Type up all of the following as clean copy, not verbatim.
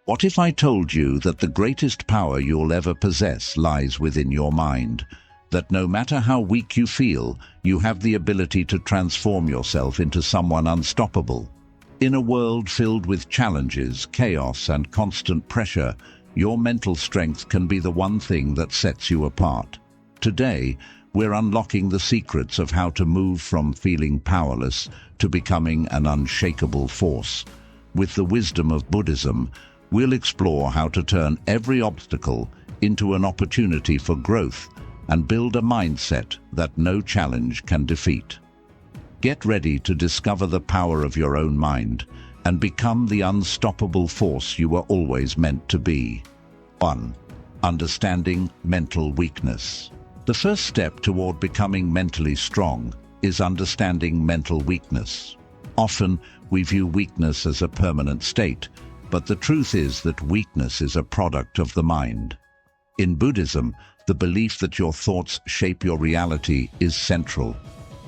What if I told you that the greatest power you'll ever possess lies within your mind? That no matter how weak you feel, you have the ability to transform yourself into someone unstoppable. In a world filled with challenges, chaos, and constant pressure, your mental strength can be the one thing that sets you apart. Today, we're unlocking the secrets of how to move from feeling powerless to becoming an unshakable force. With the wisdom of Buddhism, we'll explore how to turn every obstacle into an opportunity for growth and build a mindset that no challenge can defeat. Get ready to discover the power of your own mind and become the unstoppable force you were always meant to be. 1. Understanding mental weakness. The first step toward becoming mentally strong is understanding mental weakness. Often, we view weakness as a permanent state, but the truth is that weakness is a product of the mind. In Buddhism, the belief that your thoughts shape your reality is central.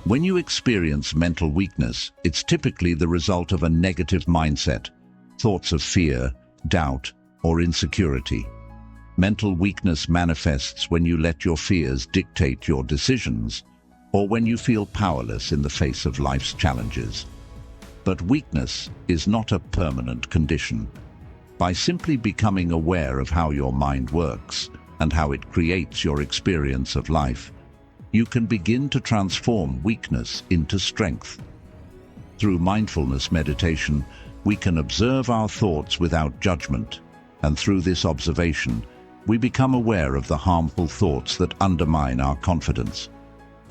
When you experience mental weakness, it's typically the result of a negative mindset, thoughts of fear, doubt, or insecurity. Mental weakness manifests when you let your fears dictate your decisions, or when you feel powerless in the face of life's challenges. But weakness is not a permanent condition. By simply becoming aware of how your mind works and how it creates your experience of life, you can begin to transform weakness into strength. Through mindfulness meditation, we can observe our thoughts without judgment, and through this observation, we become aware of the harmful thoughts that undermine our confidence.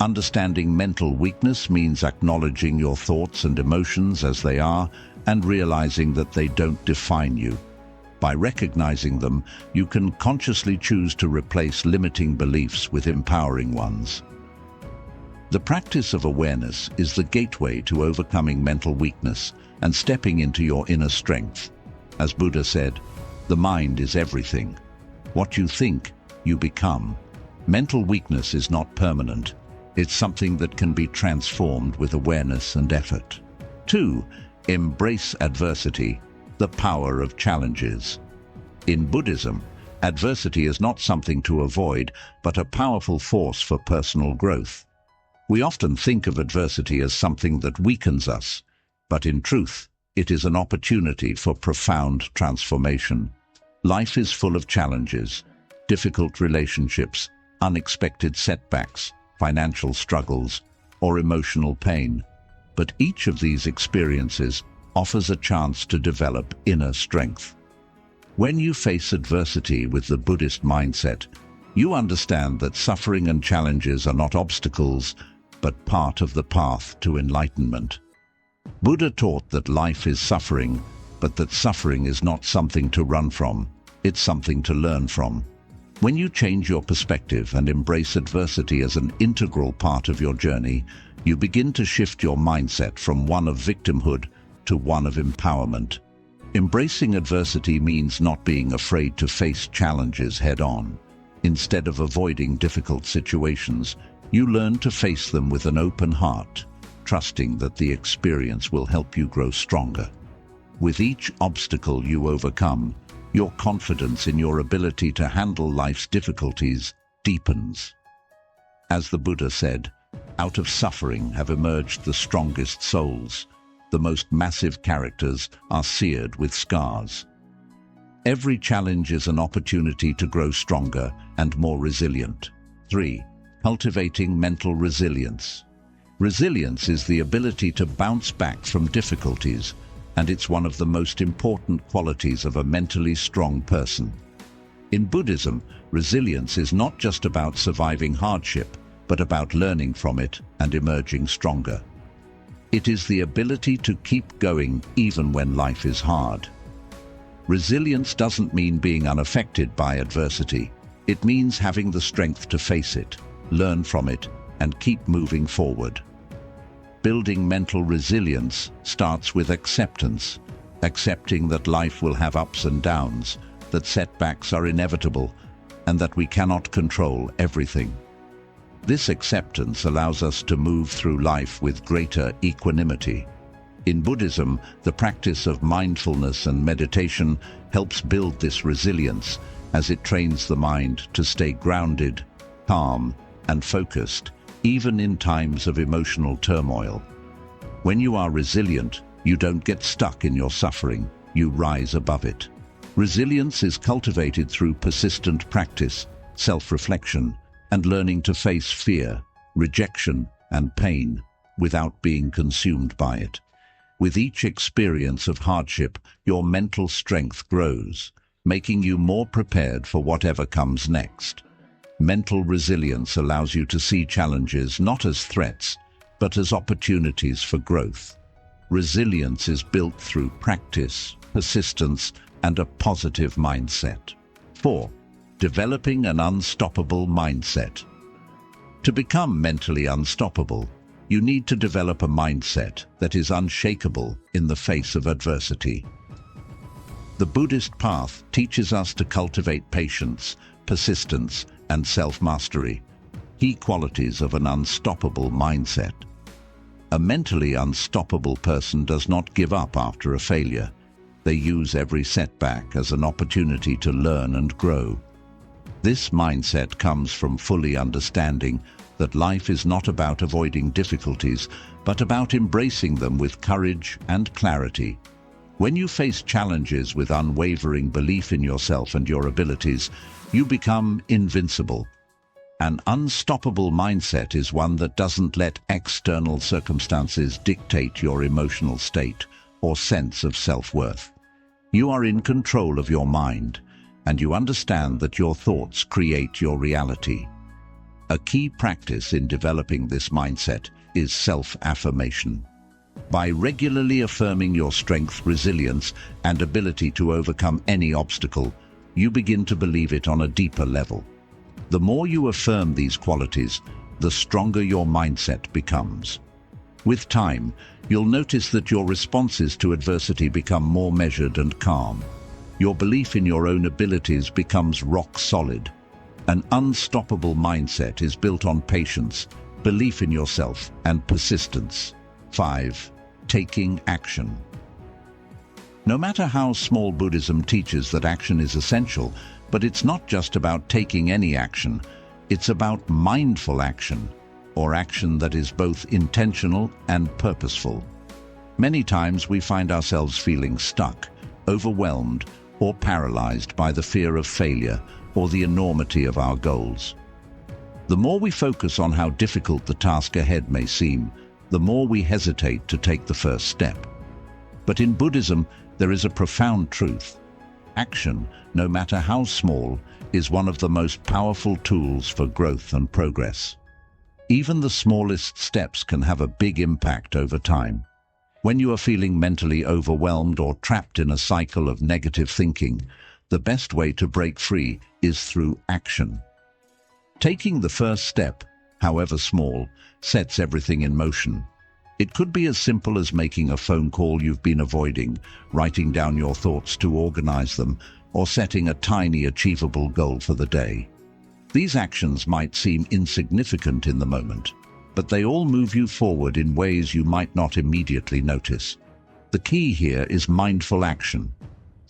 Understanding mental weakness means acknowledging your thoughts and emotions as they are and realizing that they don't define you. By recognizing them, you can consciously choose to replace limiting beliefs with empowering ones. The practice of awareness is the gateway to overcoming mental weakness and stepping into your inner strength. As Buddha said, "The mind is everything. What you think, you become." Mental weakness is not permanent. It's something that can be transformed with awareness and effort. 2. Embrace adversity, the power of challenges. In Buddhism, adversity is not something to avoid, but a powerful force for personal growth. We often think of adversity as something that weakens us, but in truth, it is an opportunity for profound transformation. Life is full of challenges, difficult relationships, unexpected setbacks, financial struggles, or emotional pain. But each of these experiences offers a chance to develop inner strength. When you face adversity with the Buddhist mindset, you understand that suffering and challenges are not obstacles, but part of the path to enlightenment. Buddha taught that life is suffering, but that suffering is not something to run from, it's something to learn from. When you change your perspective and embrace adversity as an integral part of your journey, you begin to shift your mindset from one of victimhood to one of empowerment. Embracing adversity means not being afraid to face challenges head-on. Instead of avoiding difficult situations, you learn to face them with an open heart, trusting that the experience will help you grow stronger. With each obstacle you overcome, your confidence in your ability to handle life's difficulties deepens. As the Buddha said, "Out of suffering have emerged the strongest souls. The most massive characters are seared with scars." Every challenge is an opportunity to grow stronger and more resilient. 3. Cultivating mental resilience. Resilience is the ability to bounce back from difficulties, and it's one of the most important qualities of a mentally strong person. In Buddhism, resilience is not just about surviving hardship, but about learning from it and emerging stronger. It is the ability to keep going even when life is hard. Resilience doesn't mean being unaffected by adversity. It means having the strength to face it, learn from it, and keep moving forward. Building mental resilience starts with acceptance, accepting that life will have ups and downs, that setbacks are inevitable, and that we cannot control everything. This acceptance allows us to move through life with greater equanimity. In Buddhism, the practice of mindfulness and meditation helps build this resilience as it trains the mind to stay grounded, calm, and focused, even in times of emotional turmoil. When you are resilient, you don't get stuck in your suffering, you rise above it. Resilience is cultivated through persistent practice, self-reflection, and learning to face fear, rejection, and pain without being consumed by it. With each experience of hardship, your mental strength grows, making you more prepared for whatever comes next. Mental resilience allows you to see challenges not as threats, but as opportunities for growth. Resilience is built through practice, persistence, and a positive mindset. 4. Developing an unstoppable mindset. To become mentally unstoppable, you need to develop a mindset that is unshakable in the face of adversity. The Buddhist path teaches us to cultivate patience, persistence, and self-mastery, key qualities of an unstoppable mindset. A mentally unstoppable person does not give up after a failure. They use every setback as an opportunity to learn and grow. This mindset comes from fully understanding that life is not about avoiding difficulties, but about embracing them with courage and clarity. When you face challenges with unwavering belief in yourself and your abilities, you become invincible. An unstoppable mindset is one that doesn't let external circumstances dictate your emotional state or sense of self-worth. You are in control of your mind, and you understand that your thoughts create your reality. A key practice in developing this mindset is self-affirmation. By regularly affirming your strength, resilience, and ability to overcome any obstacle, you begin to believe it on a deeper level. The more you affirm these qualities, the stronger your mindset becomes. With time, you'll notice that your responses to adversity become more measured and calm. Your belief in your own abilities becomes rock solid. An unstoppable mindset is built on patience, belief in yourself, and persistence. 5. Taking action. No matter how small, Buddhism teaches that action is essential, but it's not just about taking any action. It's about mindful action, or action that is both intentional and purposeful. Many times we find ourselves feeling stuck, overwhelmed, or paralyzed by the fear of failure or the enormity of our goals. The more we focus on how difficult the task ahead may seem, the more we hesitate to take the first step. But in Buddhism, there is a profound truth. Action, no matter how small, is one of the most powerful tools for growth and progress. Even the smallest steps can have a big impact over time. When you are feeling mentally overwhelmed or trapped in a cycle of negative thinking, the best way to break free is through action. Taking the first step, however small, sets everything in motion. It could be as simple as making a phone call you've been avoiding, writing down your thoughts to organize them, or setting a tiny achievable goal for the day. These actions might seem insignificant in the moment, but they all move you forward in ways you might not immediately notice. The key here is mindful action,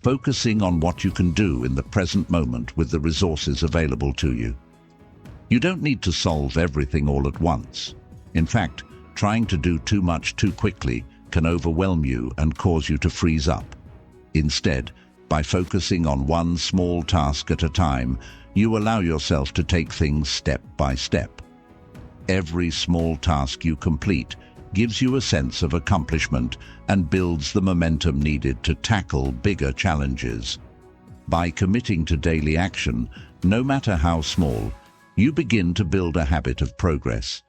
focusing on what you can do in the present moment with the resources available to you. You don't need to solve everything all at once. In fact, trying to do too much too quickly can overwhelm you and cause you to freeze up. Instead, by focusing on one small task at a time, you allow yourself to take things step by step. Every small task you complete gives you a sense of accomplishment and builds the momentum needed to tackle bigger challenges. By committing to daily action, no matter how small, you begin to build a habit of progress.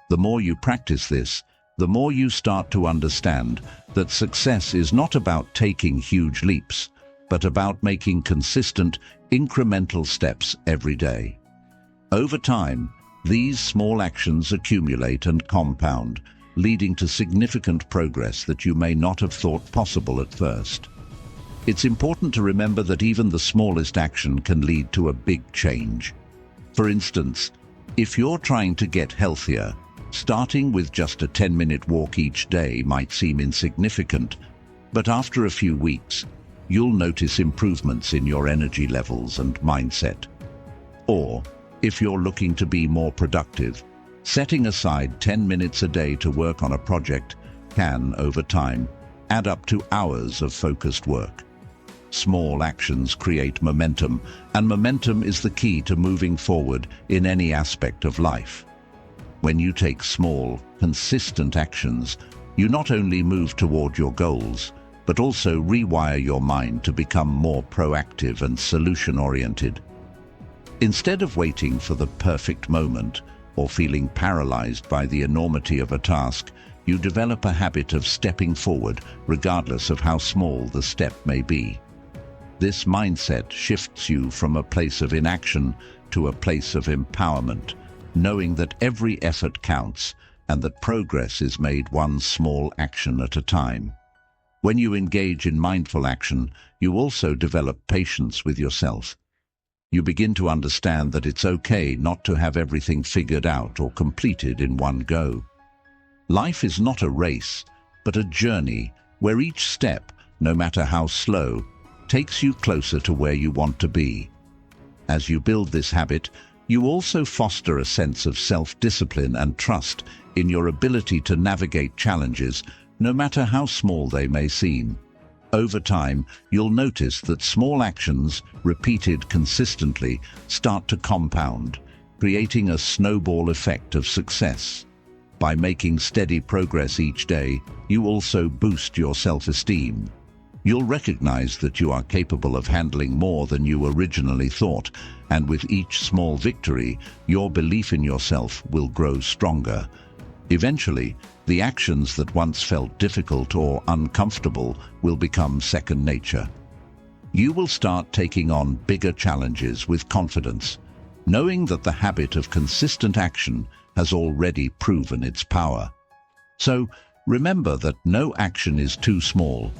The more you practice this, the more you start to understand that success is not about taking huge leaps, but about making consistent, incremental steps every day. Over time, these small actions accumulate and compound, leading to significant progress that you may not have thought possible at first. It's important to remember that even the smallest action can lead to a big change. For instance, if you're trying to get healthier, Starting with just a 10-minute walk each day might seem insignificant, but after a few weeks, you'll notice improvements in your energy levels and mindset. Or, if you're looking to be more productive, setting aside 10 minutes a day to work on a project can, over time, add up to hours of focused work. Small actions create momentum, and momentum is the key to moving forward in any aspect of life. When you take small, consistent actions, you not only move toward your goals, but also rewire your mind to become more proactive and solution-oriented. Instead of waiting for the perfect moment or feeling paralyzed by the enormity of a task, you develop a habit of stepping forward regardless of how small the step may be. This mindset shifts you from a place of inaction to a place of empowerment, knowing that every effort counts and that progress is made one small action at a time. When you engage in mindful action, you also develop patience with yourself. You begin to understand that it's okay not to have everything figured out or completed in one go. Life is not a race, but a journey where each step, no matter how slow, takes you closer to where you want to be. As you build this habit, you also foster a sense of self-discipline and trust in your ability to navigate challenges, no matter how small they may seem. Over time, you'll notice that small actions, repeated consistently, start to compound, creating a snowball effect of success. By making steady progress each day, you also boost your self-esteem. You'll recognize that you are capable of handling more than you originally thought, and with each small victory, your belief in yourself will grow stronger. Eventually, the actions that once felt difficult or uncomfortable will become second nature. You will start taking on bigger challenges with confidence, knowing that the habit of consistent action has already proven its power. So, remember that no action is too small.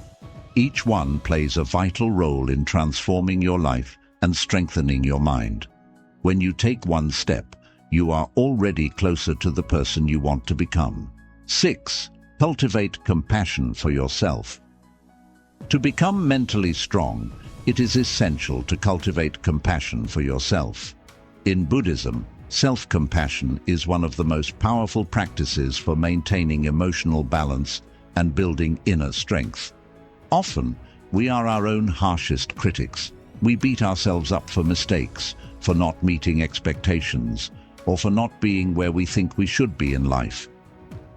Each one plays a vital role in transforming your life and strengthening your mind. When you take one step, you are already closer to the person you want to become. 6. Cultivate compassion for yourself. To become mentally strong, it is essential to cultivate compassion for yourself. In Buddhism, self-compassion is one of the most powerful practices for maintaining emotional balance and building inner strength. Often, we are our own harshest critics. We beat ourselves up for mistakes, for not meeting expectations, or for not being where we think we should be in life.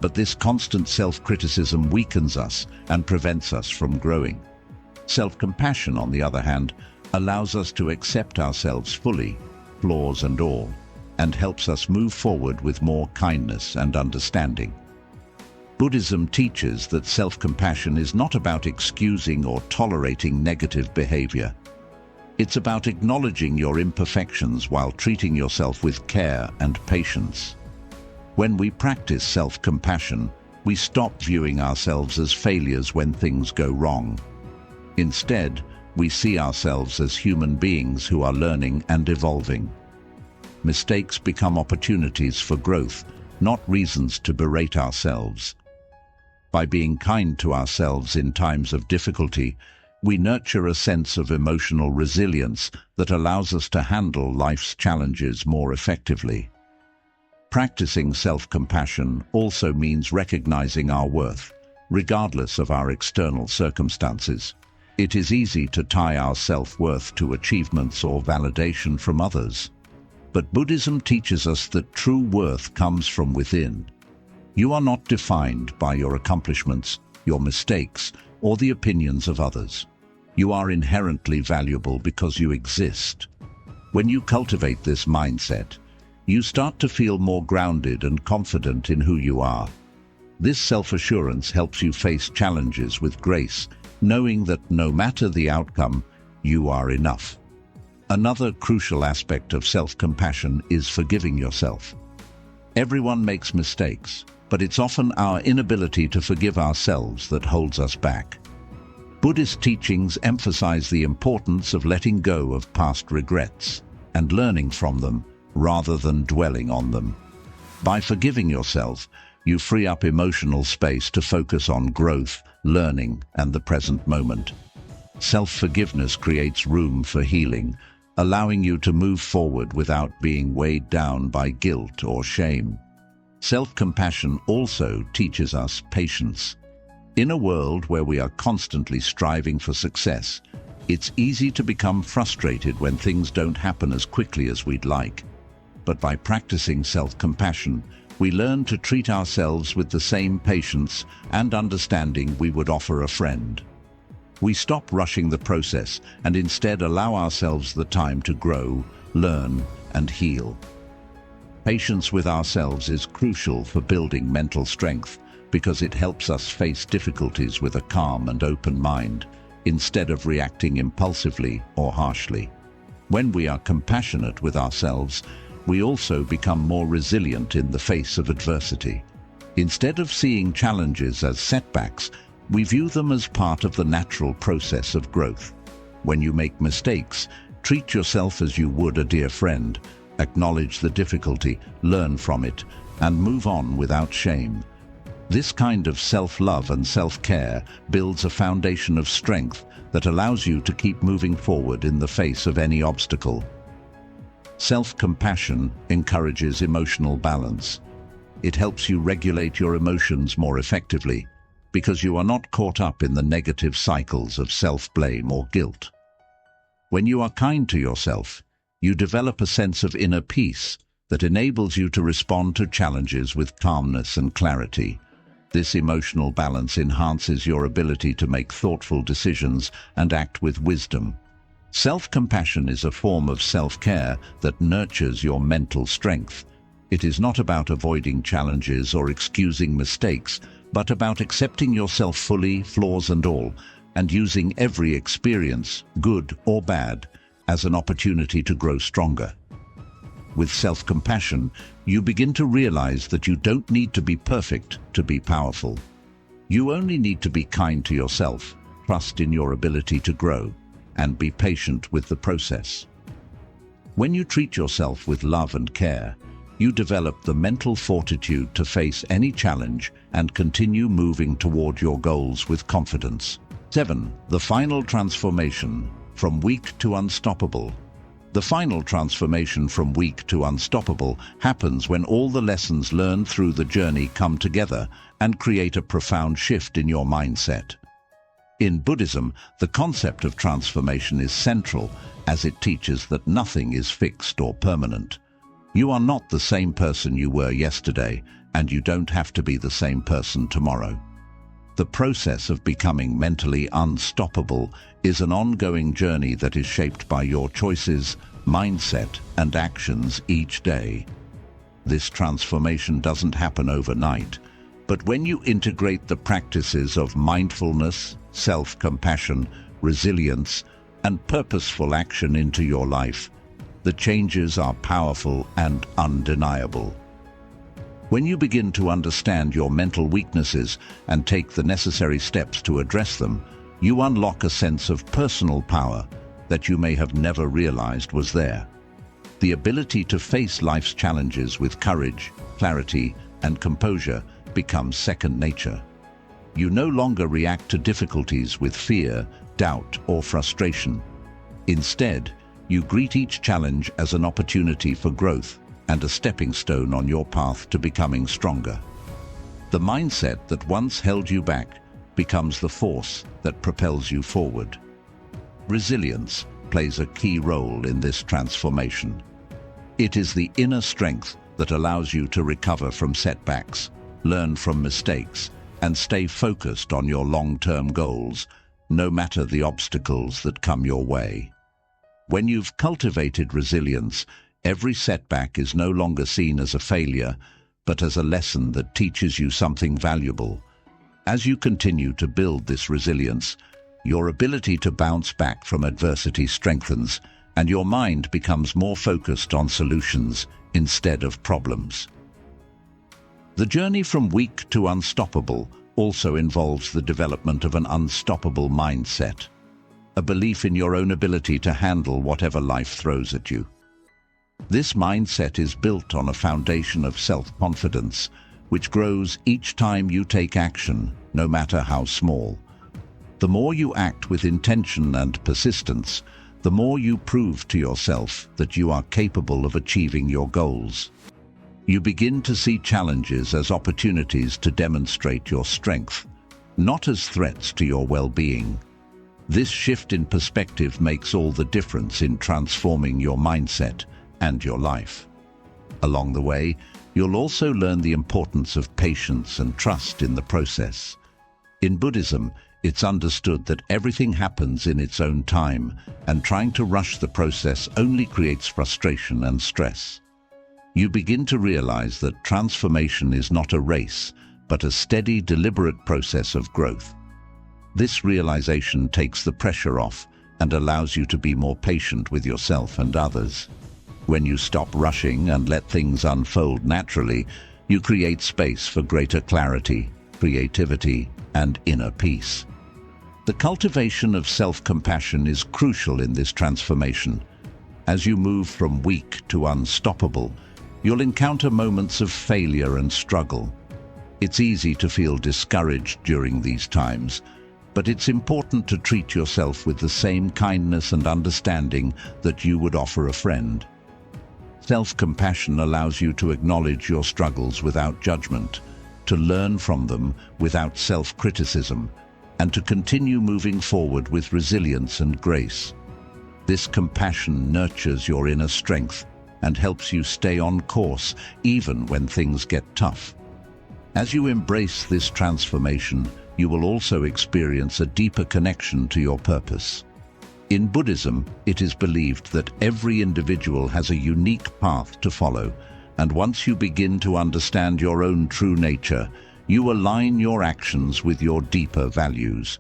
But this constant self-criticism weakens us and prevents us from growing. Self-compassion, on the other hand, allows us to accept ourselves fully, flaws and all, and helps us move forward with more kindness and understanding. Buddhism teaches that self-compassion is not about excusing or tolerating negative behavior. It's about acknowledging your imperfections while treating yourself with care and patience. When we practice self-compassion, we stop viewing ourselves as failures when things go wrong. Instead, we see ourselves as human beings who are learning and evolving. Mistakes become opportunities for growth, not reasons to berate ourselves. By being kind to ourselves in times of difficulty, we nurture a sense of emotional resilience that allows us to handle life's challenges more effectively. Practicing self-compassion also means recognizing our worth, regardless of our external circumstances. It is easy to tie our self-worth to achievements or validation from others. But Buddhism teaches us that true worth comes from within. You are not defined by your accomplishments, your mistakes, or the opinions of others. You are inherently valuable because you exist. When you cultivate this mindset, you start to feel more grounded and confident in who you are. This self-assurance helps you face challenges with grace, knowing that no matter the outcome, you are enough. Another crucial aspect of self-compassion is forgiving yourself. Everyone makes mistakes, but it's often our inability to forgive ourselves that holds us back. Buddhist teachings emphasize the importance of letting go of past regrets and learning from them rather than dwelling on them. By forgiving yourself, you free up emotional space to focus on growth, learning, and the present moment. Self-forgiveness creates room for healing, allowing you to move forward without being weighed down by guilt or shame. Self-compassion also teaches us patience. In a world where we are constantly striving for success, it's easy to become frustrated when things don't happen as quickly as we'd like. But by practicing self-compassion, we learn to treat ourselves with the same patience and understanding we would offer a friend. We stop rushing the process and instead allow ourselves the time to grow, learn, and heal. Patience with ourselves is crucial for building mental strength because it helps us face difficulties with a calm and open mind, instead of reacting impulsively or harshly. When we are compassionate with ourselves, we also become more resilient in the face of adversity. Instead of seeing challenges as setbacks, we view them as part of the natural process of growth. When you make mistakes, treat yourself as you would a dear friend. Acknowledge the difficulty, learn from it, and move on without shame. This kind of self-love and self-care builds a foundation of strength that allows you to keep moving forward in the face of any obstacle. Self-compassion encourages emotional balance. It helps you regulate your emotions more effectively because you are not caught up in the negative cycles of self-blame or guilt. When you are kind to yourself, you develop a sense of inner peace that enables you to respond to challenges with calmness and clarity. This emotional balance enhances your ability to make thoughtful decisions and act with wisdom. Self-compassion is a form of self-care that nurtures your mental strength. It is not about avoiding challenges or excusing mistakes, but about accepting yourself fully, flaws and all, and using every experience, good or bad, as an opportunity to grow stronger. With self-compassion, you begin to realize that you don't need to be perfect to be powerful. You only need to be kind to yourself, trust in your ability to grow, and be patient with the process. When you treat yourself with love and care, you develop the mental fortitude to face any challenge and continue moving toward your goals with confidence. 7. The final transformation, from weak to unstoppable. The final transformation from weak to unstoppable happens when all the lessons learned through the journey come together and create a profound shift in your mindset. In Buddhism, the concept of transformation is central as it teaches that nothing is fixed or permanent. You are not the same person you were yesterday, and you don't have to be the same person tomorrow. The process of becoming mentally unstoppable is an ongoing journey that is shaped by your choices, mindset, and actions each day. This transformation doesn't happen overnight, but when you integrate the practices of mindfulness, self-compassion, resilience, and purposeful action into your life, the changes are powerful and undeniable. When you begin to understand your mental weaknesses and take the necessary steps to address them, you unlock a sense of personal power that you may have never realized was there. The ability to face life's challenges with courage, clarity, and composure becomes second nature. You no longer react to difficulties with fear, doubt, or frustration. Instead, you greet each challenge as an opportunity for growth and a stepping stone on your path to becoming stronger. The mindset that once held you back becomes the force that propels you forward. Resilience plays a key role in this transformation. It is the inner strength that allows you to recover from setbacks, learn from mistakes, and stay focused on your long-term goals, no matter the obstacles that come your way. When you've cultivated resilience, every setback is no longer seen as a failure, but as a lesson that teaches you something valuable. As you continue to build this resilience, your ability to bounce back from adversity strengthens, and your mind becomes more focused on solutions instead of problems. The journey from weak to unstoppable also involves the development of an unstoppable mindset, a belief in your own ability to handle whatever life throws at you. This mindset is built on a foundation of self-confidence, which grows each time you take action, no matter how small. The more you act with intention and persistence, the more you prove to yourself that you are capable of achieving your goals. You begin to see challenges as opportunities to demonstrate your strength, not as threats to your well-being. This shift in perspective makes all the difference in transforming your mindset and your life. Along the way, you'll also learn the importance of patience and trust in the process. In Buddhism, it's understood that everything happens in its own time, and trying to rush the process only creates frustration and stress. You begin to realize that transformation is not a race, but a steady, deliberate process of growth. This realization takes the pressure off and allows you to be more patient with yourself and others. When you stop rushing and let things unfold naturally, you create space for greater clarity, creativity, and inner peace. The cultivation of self-compassion is crucial in this transformation. As you move from weak to unstoppable, you'll encounter moments of failure and struggle. It's easy to feel discouraged during these times, but it's important to treat yourself with the same kindness and understanding that you would offer a friend. Self-compassion allows you to acknowledge your struggles without judgment, to learn from them without self-criticism, and to continue moving forward with resilience and grace. This compassion nurtures your inner strength and helps you stay on course even when things get tough. As you embrace this transformation, you will also experience a deeper connection to your purpose. In Buddhism, it is believed that every individual has a unique path to follow, and once you begin to understand your own true nature, you align your actions with your deeper values.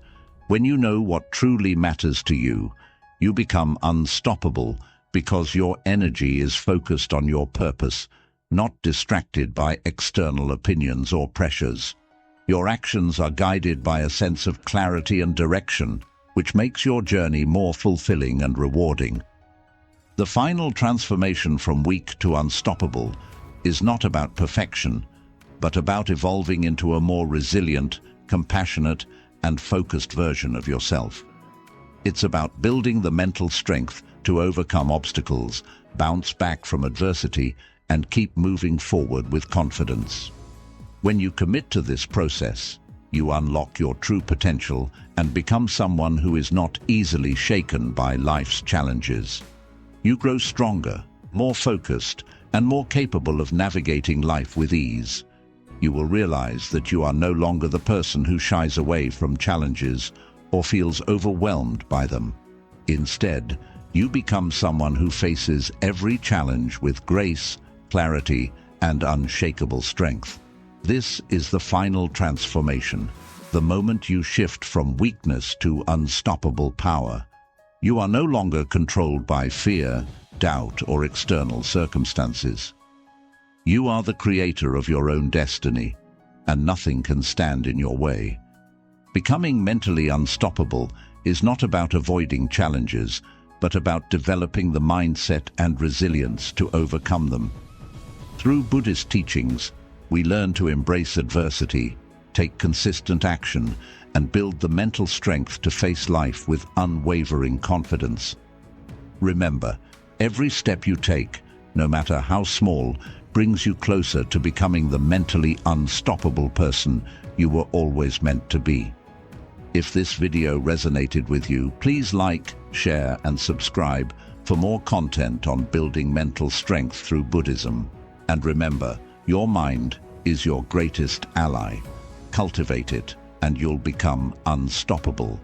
When you know what truly matters to you, you become unstoppable because your energy is focused on your purpose, not distracted by external opinions or pressures. Your actions are guided by a sense of clarity and direction, which makes your journey more fulfilling and rewarding. The final transformation from weak to unstoppable is not about perfection, but about evolving into a more resilient, compassionate, and focused version of yourself. It's about building the mental strength to overcome obstacles, bounce back from adversity, and keep moving forward with confidence. When you commit to this process, you unlock your true potential and become someone who is not easily shaken by life's challenges. You grow stronger, more focused, and more capable of navigating life with ease. You will realize that you are no longer the person who shies away from challenges or feels overwhelmed by them. Instead, you become someone who faces every challenge with grace, clarity, and unshakable strength. This is the final transformation, the moment you shift from weakness to unstoppable power. You are no longer controlled by fear, doubt, or external circumstances. You are the creator of your own destiny, and nothing can stand in your way. Becoming mentally unstoppable is not about avoiding challenges, but about developing the mindset and resilience to overcome them. Through Buddhist teachings, we learn to embrace adversity, take consistent action, and build the mental strength to face life with unwavering confidence. Remember, every step you take, no matter how small, brings you closer to becoming the mentally unstoppable person you were always meant to be. If this video resonated with you, please like, share, and subscribe for more content on building mental strength through Buddhism. And remember, your mind is your greatest ally. Cultivate it, and you'll become unstoppable.